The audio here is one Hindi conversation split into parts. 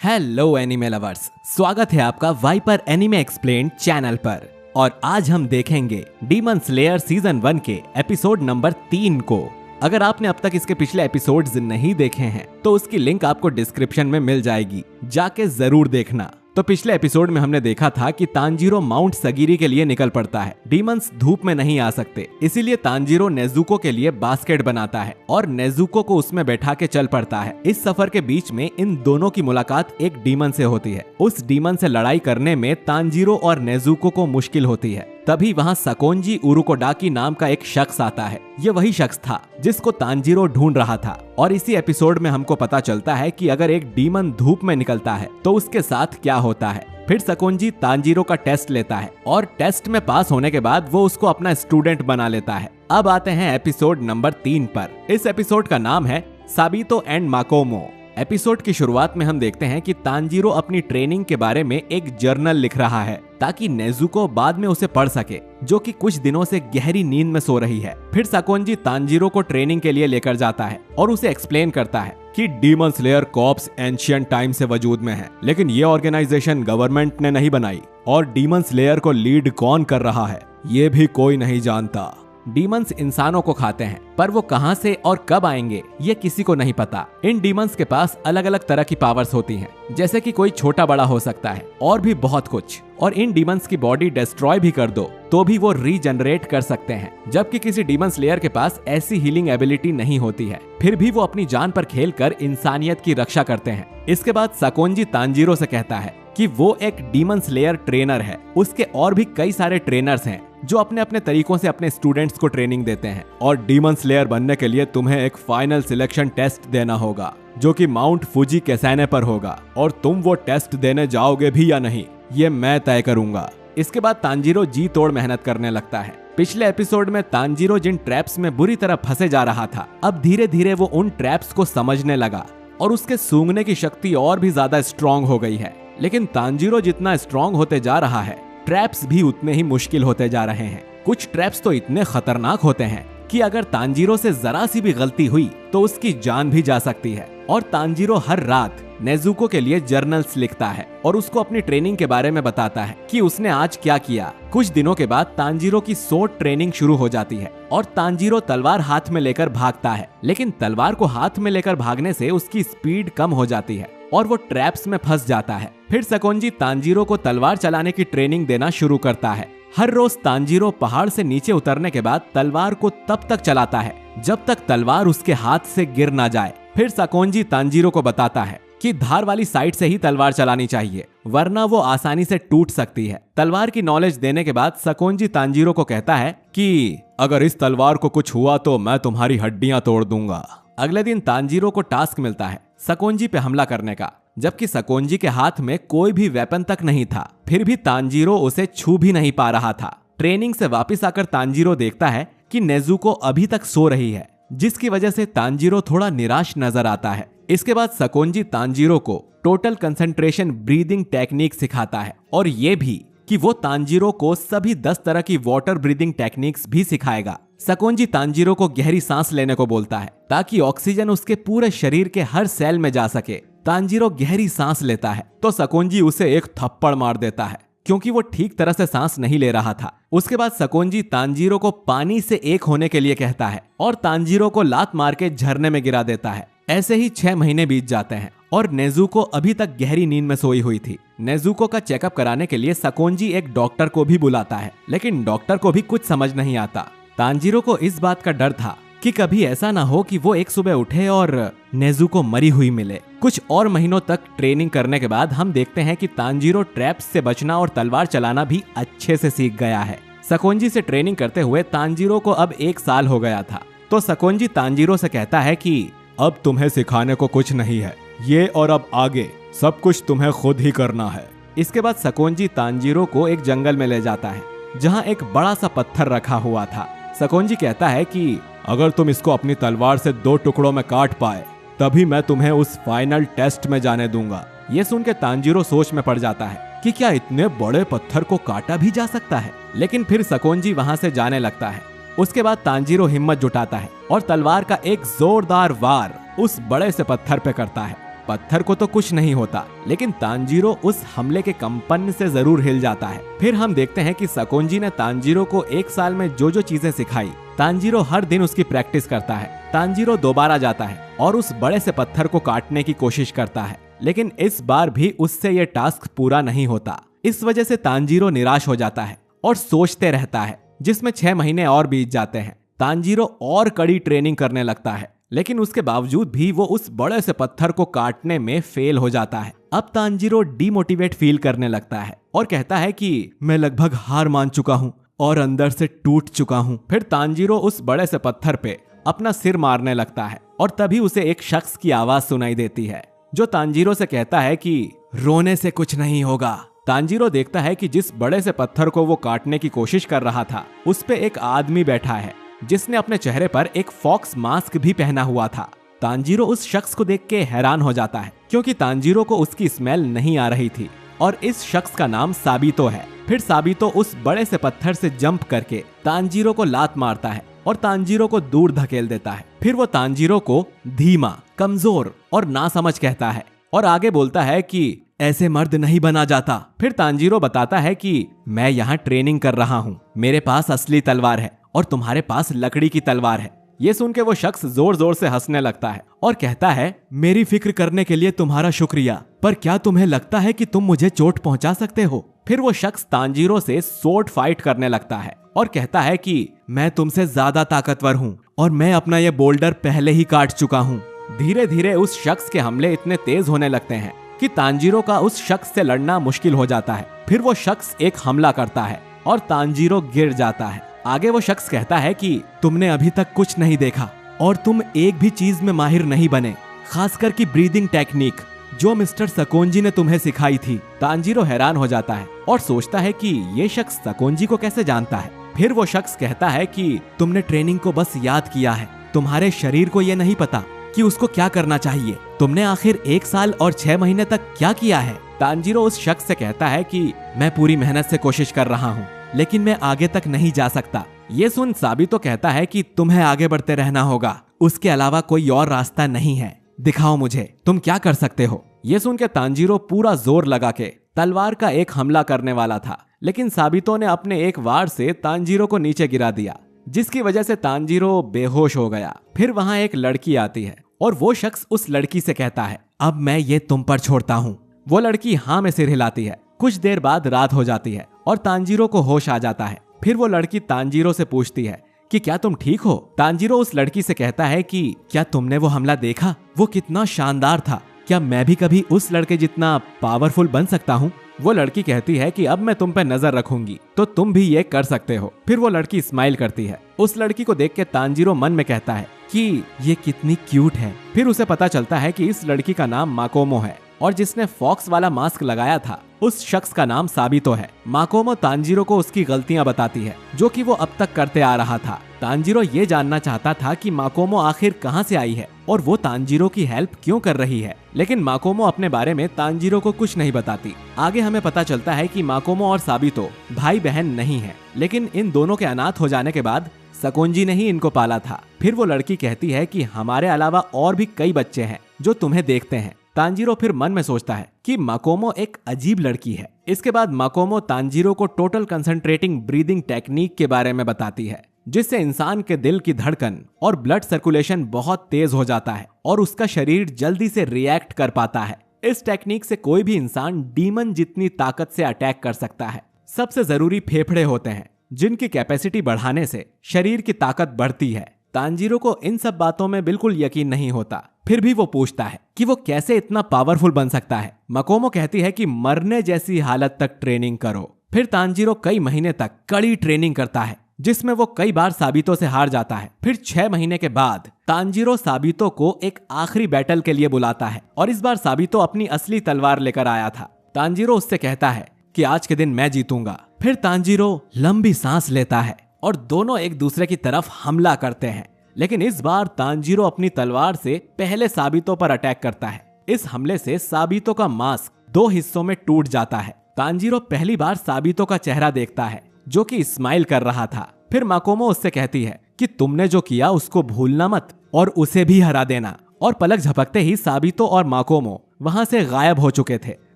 हेलो एनिमे लवर्स, स्वागत है आपका वाइपर एनिमे एक्सप्लेन्ड चैनल पर। और आज हम देखेंगे डीमन स्लेयर सीजन 1 के एपिसोड नंबर 3 को। अगर आपने अब तक इसके पिछले एपिसोड्स नहीं देखे हैं तो उसकी लिंक आपको डिस्क्रिप्शन में मिल जाएगी, जाके जरूर देखना। तो पिछले एपिसोड में हमने देखा था कि तांजीरो माउंट सगिरी के लिए निकल पड़ता है। डीमंस धूप में नहीं आ सकते, इसीलिए तांजीरो नेजुको के लिए बास्केट बनाता है और नेजुको को उसमें बैठा के चल पड़ता है। इस सफर के बीच में इन दोनों की मुलाकात एक डीमन से होती है। उस डीमन से लड़ाई करने में तांजीरो और नेजुको को मुश्किल होती है। तभी वहाँ सकोंजी उरुकोडाकी नाम का एक शख्स आता है। ये वही शख्स था जिसको तांजीरो ढूंढ रहा था। और इसी एपिसोड में हमको पता चलता है कि अगर एक डीमन धूप में निकलता है तो उसके साथ क्या होता है। फिर सकोंजी तांजीरो का टेस्ट लेता है और टेस्ट में पास होने के बाद वो उसको अपना स्टूडेंट बना लेता है। अब आते हैं एपिसोड नंबर 3 पर। इस एपिसोड का नाम है साबितो एंड माकोमो। एपिसोड की शुरुआत में हम देखते हैं कि तांजीरो अपनी ट्रेनिंग के बारे में एक जर्नल लिख रहा है ताकि नेजुको बाद में उसे पढ़ सके, जो कि कुछ दिनों से गहरी नींद में सो रही है। फिर सकोंजी तांजीरो को ट्रेनिंग के लिए लेकर जाता है और उसे एक्सप्लेन करता है कि demon slayer corps ancient time से वजूद में है, लेकिन ये ऑर्गेनाइजेशन गवर्नमेंट ने नहीं बनाई और डीमन स्लेयर को लीड कौन कर रहा है ये भी कोई नहीं जानता। डीमंस इंसानों को खाते हैं, पर वो कहां से और कब आएंगे ये किसी को नहीं पता। इन डीमंस के पास अलग अलग तरह की पावर्स होती हैं, जैसे कि कोई छोटा बड़ा हो सकता है और भी बहुत कुछ। और इन डीमंस की बॉडी डिस्ट्रॉय भी कर दो तो भी वो रीजनरेट कर सकते हैं, जबकि किसी डीमन स्लेयर के पास ऐसी हीलिंग एबिलिटी नहीं होती है। फिर भी वो अपनी जान पर खेलकर इंसानियत की रक्षा करते हैं। इसके बाद सकोंजी तांजीरो से कहता है कि वो एक डीमन स्लेयर ट्रेनर है। उसके और भी कई सारे ट्रेनर्स हैं जो अपने अपने तरीकों से अपने स्टूडेंट्स को ट्रेनिंग देते हैं। और डीमन स्लेयर बनने के लिए तुम्हें एक फाइनल सिलेक्शन टेस्ट देना होगा, जो कि माउंट फुजी कैसाने पर होगा। और तुम वो टेस्ट देने जाओगे भी या नहीं ये मैं तय करूंगा। इसके बाद तांजीरो जी तोड़ मेहनत करने लगता है। पिछले एपिसोड में तांजीरो जिन ट्रैप्स में बुरी तरह फंसे जा रहा था, अब धीरे धीरे वो उन ट्रैप्स को समझने लगा और उसके सूंघने की शक्ति और भी ज्यादा स्ट्रॉन्ग हो गई है। लेकिन तांजीरो जितना स्ट्रॉन्ग होते जा रहा है, ट्रैप्स भी उतने ही मुश्किल होते जा रहे हैं। कुछ ट्रैप्स तो इतने खतरनाक होते हैं कि अगर तांजीरो से जरा सी भी गलती हुई तो उसकी जान भी जा सकती है। और तांजीरो हर रात नेजुको के लिए जर्नल्स लिखता है और उसको अपनी ट्रेनिंग के बारे में बताता है कि उसने आज क्या किया। कुछ दिनों के बाद तांजीरो की सोर्ड ट्रेनिंग शुरू हो जाती है और तांजीरो तलवार हाथ में लेकर भागता है, लेकिन तलवार को हाथ में लेकर भागने से उसकी स्पीड कम हो जाती है और वो ट्रैप्स में फंस जाता है। फिर सकोंजी तांजीरो को तलवार चलाने की ट्रेनिंग देना शुरू करता है। हर रोज तांजीरो पहाड़ से नीचे उतरने के बाद तलवार को तब तक चलाता है जब तक तलवार उसके हाथ से गिर ना जाए। फिर सकोंजी तांजीरो को बताता है कि धार वाली साइड से ही तलवार चलानी चाहिए, वरना वो आसानी से टूट सकती है। तलवार की नॉलेज देने के बाद सकोंजी तांजीरो को कहता है कि अगर इस तलवार को कुछ हुआ तो मैं तुम्हारी हड्डियां तोड़ दूंगा। अगले दिन तांजीरो को टास्क मिलता है सकोंजी पे हमला करने का, जबकि सकोंजी के हाथ में कोई भी वेपन तक नहीं था। फिर भी तांजीरो उसे छू भी नहीं पा रहा था। ट्रेनिंग से वापस आकर तांजीरो देखता है कि नेजुको अभी तक सो रही है, जिसकी वजह से तांजीरो थोड़ा निराश नजर आता है। इसके बाद सकोंजी तांजीरो को टोटल कंसंट्रेशन ब्रीदिंग टेक्निक सिखाता है और ये भी कि वो तांजीरो को सभी 10 तरह की वाटर ब्रीदिंग टेक्निक्स भी सिखाएगा। सकोंजी तांजीरो को गहरी सांस लेने को बोलता है ताकि ऑक्सीजन उसके पूरे शरीर के हर सेल में जा सके। तांजीरो गहरी सांस लेता है तो सकोंजी उसे एक थप्पड़ मार देता है, क्योंकि वो ठीक तरह से सांस नहीं ले रहा था। उसके बाद सकोंजी तांजीरो को पानी से एक होने के लिए कहता है और तांजीरो को लात मार के झरने में गिरा देता है। ऐसे ही 6 महीने बीत जाते हैं और नेजुको अभी तक गहरी नींद में सोई हुई थी। नेजुको का चेकअप कराने के लिए सकोंजी एक डॉक्टर को भी बुलाता है, लेकिन डॉक्टर को भी कुछ समझ नहीं आता। तांजीरो को इस बात का डर था कि कभी ऐसा ना हो कि वो एक सुबह उठे और नेजुको मरी हुई मिले। कुछ और महीनों तक ट्रेनिंग करने के बाद हम देखते हैं कि तांजीरो ट्रैप्स से बचना और तलवार चलाना भी अच्छे से सीख गया है। सकोंजी से ट्रेनिंग करते हुए तांजीरो को अब 1 साल हो गया था। तो सकोंजी तांजीरो से कहता है कि अब तुम्हें सिखाने को कुछ नहीं है, ये और अब आगे सब कुछ तुम्हें खुद ही करना है। इसके बाद सकोंजी तांजीरो को एक जंगल में ले जाता है जहाँ एक बड़ा सा पत्थर रखा हुआ था। सकोंजी कहता है कि अगर तुम इसको अपनी तलवार से 2 टुकड़ों में काट पाए तभी मैं तुम्हें उस फाइनल टेस्ट में जाने दूंगा। ये सुन के तांजीरो सोच में पड़ जाता है कि क्या इतने बड़े पत्थर को काटा भी जा सकता है, लेकिन फिर सकोंजी वहां से जाने लगता है। उसके बाद तांजीरो हिम्मत जुटाता है और तलवार का एक जोरदार वार उस बड़े से पत्थर पे करता है पत्थर को तो कुछ नहीं होता, लेकिन तांजीरो उस हमले के कंपन से जरूर हिल जाता है। फिर हम देखते हैं कि सकोंजी ने तांजीरो को 1 साल में जो जो चीजें सिखाई, तांजीरो हर दिन उसकी प्रैक्टिस करता है। तांजीरो दोबारा जाता है और उस बड़े से पत्थर को काटने की कोशिश करता है, लेकिन इस बार भी उससे ये टास्क पूरा नहीं होता। इस वजह से तांजीरो निराश हो जाता है और सोचते रहता है, जिसमें 6 महीने और बीत जाते हैं। तांजीरो और कड़ी ट्रेनिंग करने लगता है, लेकिन उसके बावजूद भी वो उस बड़े से पत्थर को काटने में फेल हो जाता है। अब तांजीरो डीमोटिवेट फील करने लगता है और कहता है कि मैं लगभग हार मान चुका हूँ और अंदर से टूट चुका हूँ। फिर तांजीरो उस बड़े से पत्थर पे अपना सिर मारने लगता है और तभी उसे एक शख्स की आवाज सुनाई देती है, जो तांजीरो से कहता है कि रोने से कुछ नहीं होगा। तांजीरो देखता है कि जिस बड़े से पत्थर को वो काटने की कोशिश कर रहा था, उस पे एक आदमी बैठा है, जिसने अपने चेहरे पर एक फॉक्स मास्क भी पहना हुआ था। तांजीरो उस शख्स को देख के हैरान हो जाता है, क्योंकि तांजीरो को उसकी स्मेल नहीं आ रही थी और इस शख्स का नाम साबितो है। फिर साबितो उस बड़े से पत्थर से जंप करके तांजीरो को लात मारता है और तांजीरो को दूर धकेल देता है। फिर वो तांजीरो को धीमा, कमजोर और नासमझ कहता है और आगे बोलता है कि ऐसे मर्द नहीं बना जाता। फिर तांजीरो बताता है कि मैं यहाँ ट्रेनिंग कर रहा हूँ, मेरे पास असली तलवार है और तुम्हारे पास लकड़ी की तलवार है। ये सुन के वो शख्स जोर जोर से हंसने लगता है और कहता है, मेरी फिक्र करने के लिए तुम्हारा शुक्रिया, पर क्या तुम्हें लगता है कि तुम मुझे चोट पहुंचा सकते हो? फिर वो शख्स तांजीरो से स्वॉर्ड फाइट करने लगता है और कहता है कि मैं तुमसे ज्यादा ताकतवर हूँ और मैं अपना ये बोल्डर पहले ही काट चुका हूँ। धीरे धीरे उस शख्स के हमले इतने तेज होने लगते हैं कि तांजीरो का उस शख्स से लड़ना मुश्किल हो जाता है। फिर वो शख्स एक हमला करता है और तांजीरो गिर जाता है। आगे वो शख्स कहता है कि तुमने अभी तक कुछ नहीं देखा और तुम एक भी चीज में माहिर नहीं बने, खासकर की ब्रीदिंग टेक्निक जो मिस्टर सकोंजी ने तुम्हें सिखाई थी। तांजीरो हैरान हो जाता है और सोचता है कि ये शख्स सकोंजी को कैसे जानता है। फिर वो शख्स कहता है कि तुमने ट्रेनिंग को बस याद किया है, तुम्हारे शरीर को ये नहीं पता कि उसको क्या करना चाहिए। तुमने आखिर 1 साल और 6 महीने तक क्या किया है? तांजीरो उस शख्स से कहता है कि मैं पूरी मेहनत से कोशिश कर रहा हूँ, लेकिन मैं आगे तक नहीं जा सकता। ये सुन साबितो कहता है कि तुम्हें आगे बढ़ते रहना होगा, उसके अलावा कोई और रास्ता नहीं है। दिखाओ मुझे तुम क्या कर सकते हो। ये सुन के तांजीरो पूरा जोर लगा के तलवार का एक हमला करने वाला था, लेकिन साबितो ने अपने एक वार से तांजीरो को नीचे गिरा दिया, जिसकी वजह से तांजीरो बेहोश हो गया। फिर वहां एक लड़की आती है और वो शख्स उस लड़की से कहता है, अब मैं ये तुम पर छोड़ता हूँ। वो लड़की हाँ में सिर हिलाती है। कुछ देर बाद रात हो जाती है और तांजीरो को होश आ जाता है। फिर वो लड़की तांजीरो से पूछती है कि क्या तुम ठीक हो? तांजीरो उस लड़की से कहता है कि क्या तुमने वो हमला देखा? वो कितना शानदार था। क्या मैं भी कभी उस लड़के जितना पावरफुल बन सकता हूँ? वो लड़की कहती है कि अब मैं तुम पे नजर रखूंगी तो तुम भी ये कर सकते हो। फिर वो लड़की स्माइल करती है। उस लड़की को देख के तांजीरो मन में कहता है कि ये कितनी क्यूट है। फिर उसे पता चलता है कि इस लड़की का नाम माकोमो है और जिसने फॉक्स वाला मास्क लगाया था उस शख्स का नाम साबितो है। माकोमो तांजीरो को उसकी गलतियां बताती है जो कि वो अब तक करते आ रहा था। तांजीरो ये जानना चाहता था कि माकोमो आखिर कहां से आई है और वो तांजीरो की हेल्प क्यों कर रही है, लेकिन माकोमो अपने बारे में तांजीरो को कुछ नहीं बताती। आगे हमें पता चलता है कि माकोमो और साबितो भाई बहन नहीं है, लेकिन इन दोनों के अनाथ हो जाने के बाद सकोंजी ने ही इनको पाला था। फिर वो लड़की कहती है कि हमारे अलावा और भी कई बच्चे हैं जो तुम्हें देखते हैं। तांजीरो फिर मन में सोचता है कि माकोमो एक अजीब लड़की है। इसके बाद माकोमो तांजीरो को टोटल कंसंट्रेटिंग ब्रीदिंग टेक्निक के बारे में बताती है, जिससे इंसान के दिल की धड़कन और ब्लड सर्कुलेशन बहुत तेज हो जाता है और उसका शरीर जल्दी से रिएक्ट कर पाता है। इस टेक्निक से कोई भी इंसान डीमन जितनी ताकत से अटैक कर सकता है। सबसे जरूरी फेफड़े होते हैं, जिनकी कैपेसिटी बढ़ाने से शरीर की ताकत बढ़ती है। तांजीरो को इन सब बातों में बिल्कुल यकीन नहीं होता, फिर भी वो पूछता है कि वो कैसे इतना पावरफुल बन सकता है। माकोमो कहती है कि मरने जैसी हालत तक ट्रेनिंग करो। फिर तांजीरो कई महीने तक कड़ी ट्रेनिंग करता है, जिसमें वो कई बार साबितो से हार जाता है। फिर 6 महीने के बाद तांजीरो साबितो को एक आखिरी बैटल के लिए बुलाता है और इस बार साबितो अपनी असली तलवार लेकर आया था। तांजीरो उससे कहता है कि आज के दिन मैं जीतूंगा। फिर तांजीरो लंबी सांस लेता है और दोनों एक दूसरे की तरफ हमला करते हैं, लेकिन इस बार तांजीरो अपनी तलवार से पहले साबितो पर अटैक करता है। इस हमले से साबितो का मास्क 2 हिस्सों में टूट जाता है। तांजीरो पहली बार साबितो का चेहरा देखता है, जो कि स्माइल कर रहा था। फिर माकोमो उससे कहती है कि तुमने जो किया उसको भूलना मत और उसे भी हरा देना और पलक झपकते ही साबितो और माकोमो वहां से गायब हो चुके थे।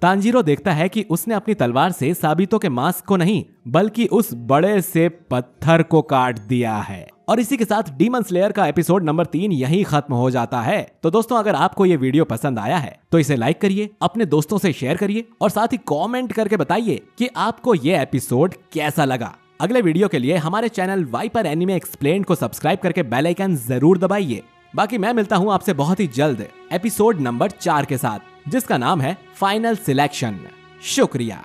तांजीरो देखता है कि उसने अपनी तलवार से साबितो के मास्क को नहीं बल्कि उस बड़े से पत्थर को काट दिया है। और इसी के साथ डीमन स्लेयर का एपिसोड नंबर 3 यहीं खत्म हो जाता है। तो दोस्तों, अगर आपको ये वीडियो पसंद आया है तो इसे लाइक करिए, अपने दोस्तों से शेयर करिए और साथ ही कमेंट करके बताइए कि आपको ये एपिसोड कैसा लगा। अगले वीडियो के लिए हमारे चैनल वाइपर एनिमे एक्सप्लेन्ड को सब्सक्राइब करके बेल आइकन जरूर दबाइए। बाकी मैं मिलता हूँ आपसे बहुत ही जल्द एपिसोड नंबर 4 के साथ, जिसका नाम है फाइनल सिलेक्शन। शुक्रिया।